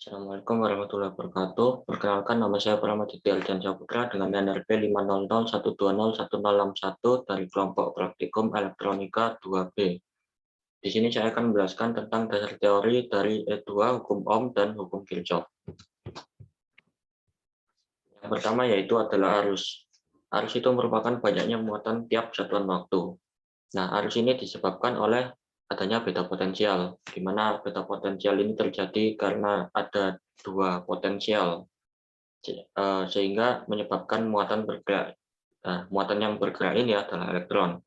Assalamualaikum warahmatullahi wabarakatuh. Perkenalkan, nama saya Pramaditya Ardiansyah Putra dengan NRP 50012011061 dari kelompok praktikum elektronika 2B. Di sini saya akan menjelaskan tentang dasar teori dari E2, hukum Ohm, dan hukum Kirchhoff. Yang pertama yaitu adalah arus. Arus itu merupakan banyaknya muatan tiap satuan waktu. Nah, arus ini disebabkan oleh adanya beda potensial, di mana beda potensial ini terjadi karena ada dua potensial, sehingga menyebabkan muatan bergerak. Nah, muatan yang bergerak ini adalah elektron.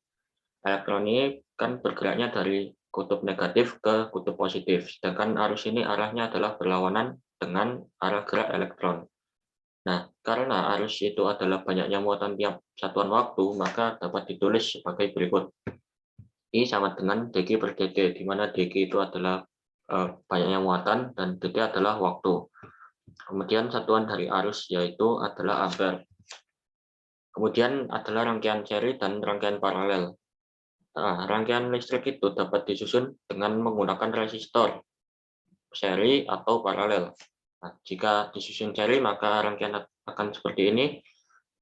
Elektron ini kan bergeraknya dari kutub negatif ke kutub positif, sedangkan arus ini arahnya adalah berlawanan dengan arah gerak elektron. Nah, karena arus itu adalah banyaknya muatan tiap satuan waktu, maka dapat ditulis sebagai berikut. I sama dengan dq per dt, di mana dq itu adalah banyaknya muatan dan dt adalah waktu. Kemudian satuan dari arus yaitu adalah ampere. Kemudian adalah rangkaian seri dan rangkaian paralel. Nah, rangkaian listrik itu dapat disusun dengan menggunakan resistor seri atau paralel. Nah, jika disusun seri maka rangkaian akan seperti ini,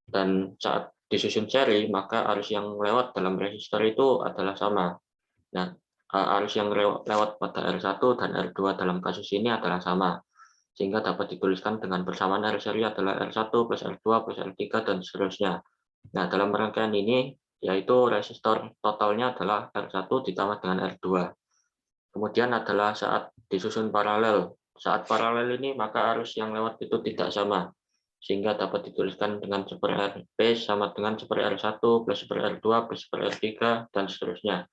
dan saat disusun seri maka arus yang lewat dalam resistor itu adalah sama. Nah, arus yang lewat pada R1 dan R2 dalam kasus ini adalah sama, sehingga dapat dituliskan dengan persamaan R seri adalah R1 plus R2 plus R3 dan seterusnya. Nah, dalam rangkaian ini yaitu resistor totalnya adalah R1 ditambah dengan R2. Kemudian adalah saat disusun paralel. Saat paralel ini maka arus yang lewat itu tidak sama, sehingga dapat dituliskan dengan super RP sama dengan super R1 plus super R2 plus super R3 dan seterusnya.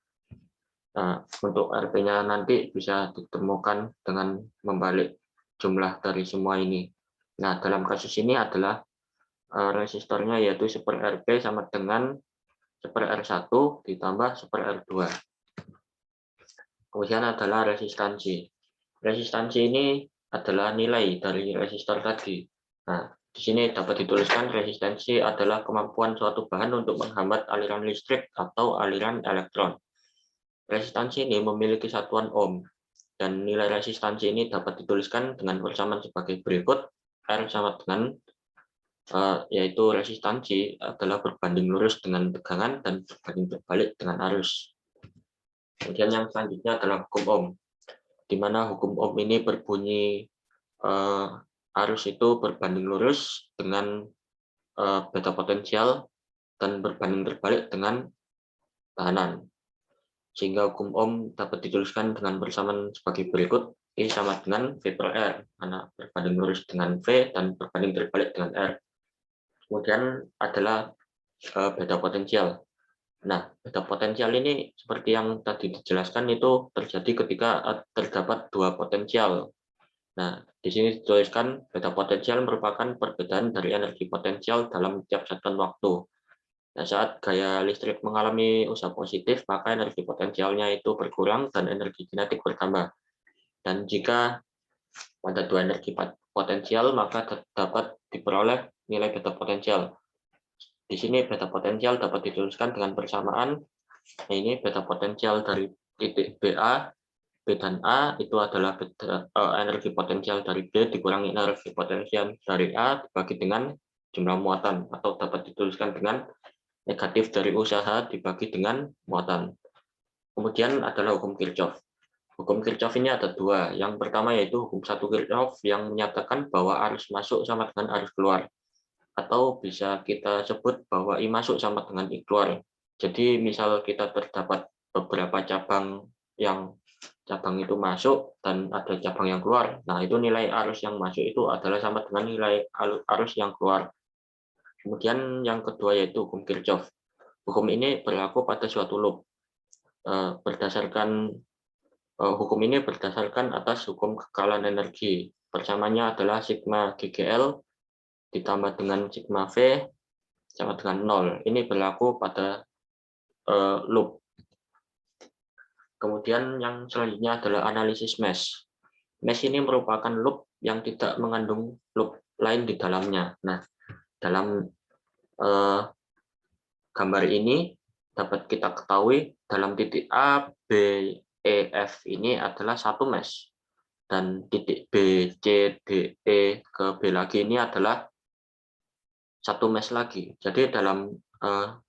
Nah, untuk RP-nya nanti bisa ditemukan dengan membalik jumlah dari semua ini. Nah, dalam kasus ini adalah resistornya yaitu super RP sama dengan super R1 ditambah super R2. Kemudian adalah resistansi. Resistansi ini adalah nilai dari resistor tadi. Nah, di sini dapat dituliskan resistansi adalah kemampuan suatu bahan untuk menghambat aliran listrik atau aliran elektron. Resistansi ini memiliki satuan ohm, dan nilai resistansi ini dapat dituliskan dengan persamaan sebagai berikut. R sama dengan yaitu resistansi adalah berbanding lurus dengan tegangan dan berbanding terbalik dengan arus. Kemudian yang selanjutnya adalah hukum Ohm, di mana hukum Ohm ini berbunyi arus itu berbanding lurus dengan beta potensial dan berbanding terbalik dengan tahanan. Sehingga hukum Ohm dapat dituliskan dengan persamaan sebagai berikut. I sama dengan V per R, karena berbanding lurus dengan V dan berbanding terbalik dengan R. Kemudian adalah beda potensial. Nah, beda potensial ini seperti yang tadi dijelaskan itu terjadi ketika terdapat dua potensial. Nah, di sini dituliskan beda potensial merupakan perbedaan dari energi potensial dalam tiap satuan waktu. Nah, saat gaya listrik mengalami usaha positif, maka energi potensialnya itu berkurang dan energi kinetik bertambah. Dan jika pada dua energi potensial, maka dapat diperoleh nilai beta potensial. Di sini beta potensial dapat dituliskan dengan persamaan. Nah, ini beta potensial dari titik BA, B dan A itu adalah energi potensial dari B dikurangi energi potensial dari A dibagi dengan jumlah muatan, atau dapat dituliskan dengan negatif dari usaha dibagi dengan muatan. Kemudian adalah hukum Kirchhoff. Hukum Kirchhoff ini ada dua. Yang pertama yaitu hukum satu Kirchhoff yang menyatakan bahwa arus masuk sama dengan arus keluar, atau bisa kita sebut bahwa I masuk sama dengan I keluar. Jadi misal kita terdapat beberapa cabang yang cabang itu masuk dan ada cabang yang keluar. Nah, itu nilai arus yang masuk itu adalah sama dengan nilai arus yang keluar. Kemudian yang kedua yaitu hukum Kirchhoff. Hukum ini berlaku pada suatu loop. Hukum ini berdasarkan atas hukum kekalan energi. Persamanya adalah sigma GGL ditambah dengan sigma V sama dengan 0. Ini berlaku pada loop. Kemudian yang selanjutnya adalah analisis mesh. Mesh ini merupakan loop yang tidak mengandung loop lain di dalamnya. Nah, dalam gambar ini dapat kita ketahui dalam titik A, B, E, F ini adalah satu mesh. dan titik B, C, D, E ke B lagi ini adalah satu mesh lagi. Jadi dalam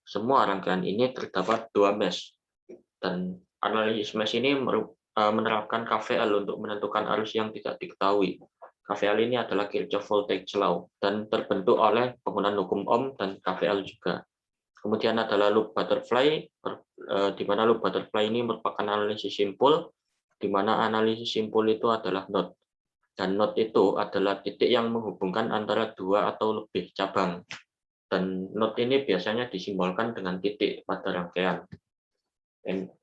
semua rangkaian ini terdapat 2 mesh. Dan analisis mesh ini menerapkan KVL untuk menentukan arus yang tidak diketahui. KVL ini adalah Kirchhoff Voltage Law dan terbentuk oleh penggunaan hukum Ohm dan KVL juga. Kemudian adalah loop butterfly, di mana loop butterfly ini merupakan analisis simpul, di mana analisis simpul itu adalah node. Dan node itu adalah titik yang menghubungkan antara 2 atau lebih cabang. Dan node ini biasanya disimbolkan dengan titik pada rangkaian.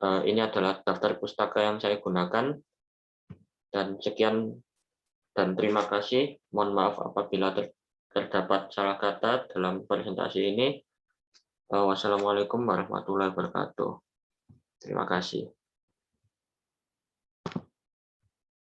Ini adalah daftar pustaka yang saya gunakan. Dan sekian dan terima kasih. Mohon maaf apabila terdapat salah kata dalam presentasi ini. Wassalamualaikum warahmatullahi wabarakatuh. Terima kasih.